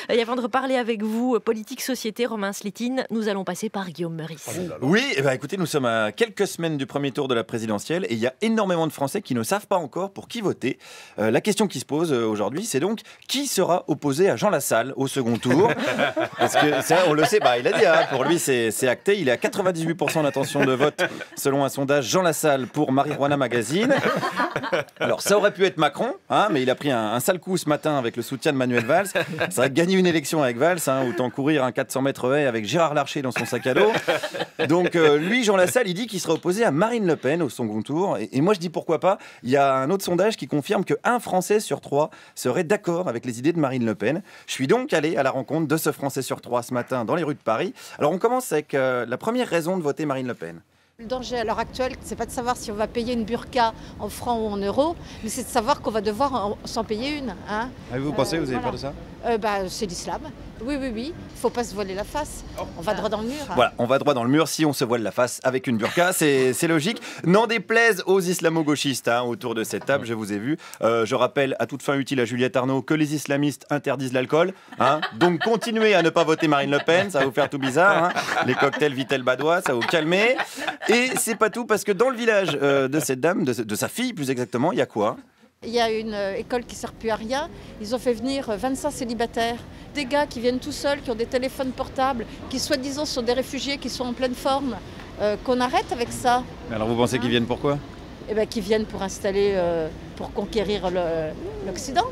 Et avant de reparler avec vous, politique, société, Romain Slétine, nous allons passer par Guillaume Meurice. Oui, écoutez, nous sommes à quelques semaines du premier tour de la présidentielle et il y a énormément de Français qui ne savent pas encore pour qui voter. La question qui se pose aujourd'hui, c'est donc qui sera opposé à Jean Lassalle au second tour? Parce que ça, on le sait, il a dit, pour lui c'est acté, il est à 98% d'intention de vote selon un sondage Jean Lassalle pour Marijuana Magazine. Alors ça aurait pu être Macron, mais il a pris un sale coup ce matin avec le soutien de Manuel Valls. C'est vrai que gagner une élection avec Valls, autant courir un 400 mètres haie avec Gérard Larcher dans son sac à dos. Donc lui, Jean Lassalle, il dit qu'il sera opposé à Marine Le Pen au second tour. Et moi je dis pourquoi pas. Il y a un autre sondage qui confirme qu'un Français sur 3 serait d'accord avec les idées de Marine Le Pen. Je suis donc allé à la rencontre de ce Français sur 3 ce matin dans les rues de Paris. Alors on commence avec la première raison de voter Marine Le Pen. Le danger à l'heure actuelle, c'est pas de savoir si on va payer une burqa en francs ou en euros, mais c'est de savoir qu'on va devoir s'en payer une. Vous pensez, vous avez peur de ça? C'est l'islam. Oui. Il ne faut pas se voiler la face. On va droit dans le mur. Voilà, on va droit dans le mur si on se voile la face avec une burqa, c'est logique. N'en déplaise aux islamo-gauchistes autour de cette table, je vous ai vu. Je rappelle à toute fin utile à Juliette Arnaud que les islamistes interdisent l'alcool. Donc continuez à ne pas voter Marine Le Pen, ça va vous faire tout bizarre. Les cocktails Vitel Badois, ça va vous calmer. Et c'est pas tout, parce que dans le village de cette dame, de sa fille plus exactement, il y a quoi? Il y a une école qui ne sert plus à rien. Ils ont fait venir 25 célibataires. Des gars qui viennent tout seuls, qui ont des téléphones portables, qui soi-disant sont des réfugiés, qui sont en pleine forme. Qu'on arrête avec ça. Alors vous pensez qu'ils viennent pourquoi? Qu'ils viennent pour installer, pour conquérir l'Occident.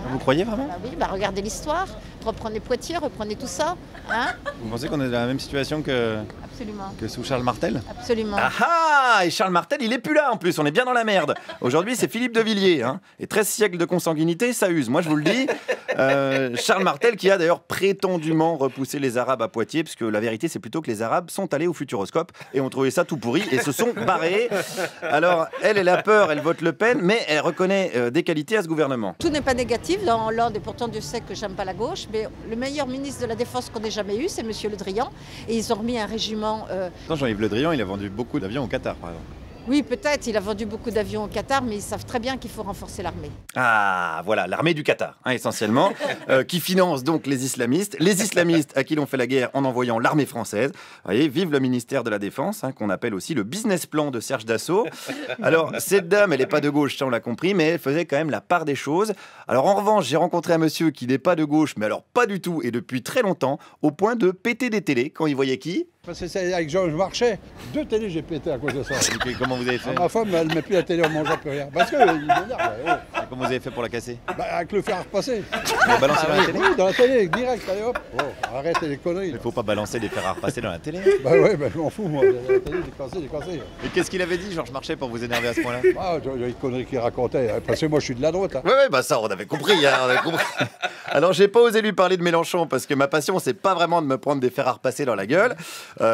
Vous croyez vraiment? Oui, regardez l'histoire. Reprenez Poitiers, reprenez tout ça. Vous pensez qu'on est dans la même situation que sous Charles Martel? Absolument. Et Charles Martel, il est plus là en plus, on est bien dans la merde. Aujourd'hui, c'est Philippe de Villiers. Et 13 siècles de consanguinité, ça use. Moi, je vous le dis. Charles Martel qui a d'ailleurs prétendument repoussé les Arabes à Poitiers, parce que la vérité, c'est plutôt que les Arabes sont allés au Futuroscope et ont trouvé ça tout pourri et se sont barrés. Alors, elle a peur, elle vote Le Pen, mais elle reconnaît des qualités à ce gouvernement. Tout n'est pas négatif dans Hollande, et pourtant Dieu sait que j'aime pas la gauche, mais le meilleur ministre de la Défense qu'on ait jamais eu, c'est Monsieur Le Drian, et ils ont remis un régiment... Jean-Yves Le Drian, il a vendu beaucoup d'avions au Qatar, par exemple. Oui, peut-être, il a vendu beaucoup d'avions au Qatar, mais ils savent très bien qu'il faut renforcer l'armée. Voilà, l'armée du Qatar, essentiellement, qui finance donc les islamistes à qui l'on fait la guerre en envoyant l'armée française. Vous voyez, vive le ministère de la Défense, qu'on appelle aussi le business plan de Serge Dassault. Alors, cette dame, elle n'est pas de gauche, ça on l'a compris, mais elle faisait quand même la part des choses. Alors, en revanche, j'ai rencontré un monsieur qui n'est pas de gauche, mais alors pas du tout, et depuis très longtemps, au point de péter des télés quand il voyait qui? Parce que c'est avec Georges Marchais, 2 télés j'ai pété à cause de ça. Comment vous avez fait? Ma femme, elle ne met plus la télé, on ne mange plus rien. Parce que il m'énerve. Comment vous avez fait pour la casser? Avec le fer à repasser. Vous l'avez balancé dans la télé? Oui, dans la télé, direct, allez hop. Arrêtez les conneries. Il ne faut pas balancer des fers à repasser dans la télé. Je m'en fous, moi. La télé, j'ai cassé. Et qu'est-ce qu'il avait dit, Georges Marchais, pour vous énerver à ce point-là? Il y a une connerie qu'il racontait. Parce que moi, je suis de la droite. Ça, on avait compris. Alors, j'ai pas osé lui parler de Mélenchon, parce que ma passion, c'est pas vraiment de me prendre des fers à repasser dans la gueule.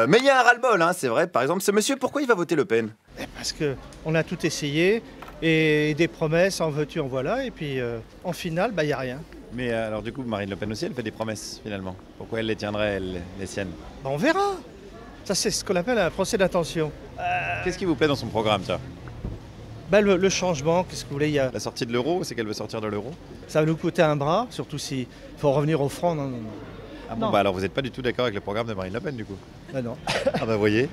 Mais il y a un ras-le-bol, c'est vrai. Par exemple, ce monsieur, pourquoi il va voter Le Pen? Parce qu'on a tout essayé, et des promesses, en veux-tu, en voilà, et puis en finale, il n'y a rien. Mais alors du coup, Marine Le Pen aussi, elle fait des promesses, finalement. Pourquoi elle les tiendrait, les siennes? On verra. Ça, c'est ce qu'on appelle un procès d'intention. Qu'est-ce qui vous plaît dans son programme, ça? Le changement, qu'est-ce que vous voulez, La sortie de l'euro, c'est qu'elle veut sortir de l'euro? Ça va nous coûter un bras, surtout s'il faut revenir au franc, non. Alors vous n'êtes pas du tout d'accord avec le programme de Marine Le Pen, du coup? Non. Voyez.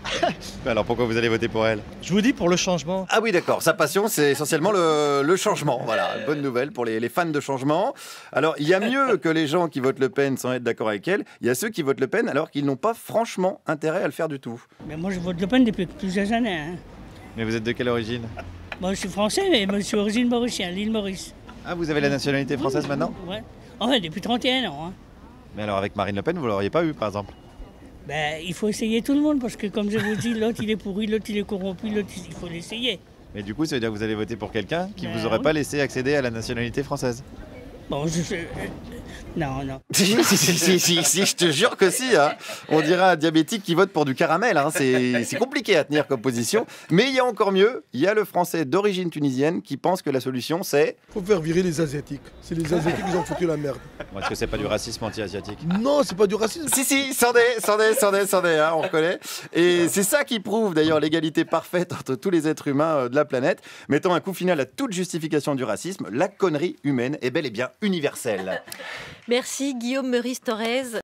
Alors pourquoi vous allez voter pour elle? Je vous dis pour le changement. Ah oui, d'accord. Sa passion, c'est essentiellement le changement. Voilà, bonne nouvelle pour les fans de changement. Alors, il y a mieux que les gens qui votent Le Pen sans être d'accord avec elle. Il y a ceux qui votent Le Pen alors qu'ils n'ont pas franchement intérêt à le faire du tout. Mais moi, je vote Le Pen depuis plusieurs années. Mais vous êtes de quelle origine? Moi, je suis français, mais je suis d'origine mauricienne, l'île Maurice. Ah, vous avez la nationalité française maintenant? Ouais. Enfin, depuis 31 ans. Mais alors, avec Marine Le Pen, vous l'auriez pas eu, par exemple? Il faut essayer tout le monde, parce que comme je vous dis, l'autre il est pourri, l'autre il est corrompu, l'autre il faut l'essayer. Mais du coup, ça veut dire que vous allez voter pour quelqu'un qui vous aurait pas laissé accéder à la nationalité française? Bon, non. Si, je te jure que si. On dirait un diabétique qui vote pour du caramel. C'est compliqué à tenir comme position. Mais il y a encore mieux. Il y a le Français d'origine tunisienne qui pense que la solution, c'est... Faut faire virer les Asiatiques. C'est les Asiatiques qui ont foutu la merde. Est-ce que c'est pas du racisme anti-asiatique? Non, c'est pas du racisme. Si, sans dé, on reconnaît. Et c'est ça qui prouve d'ailleurs l'égalité parfaite entre tous les êtres humains de la planète, mettant un coup final à toute justification du racisme. La connerie humaine est bel et bien universelle. Merci Guillaume Meurice-Thorez.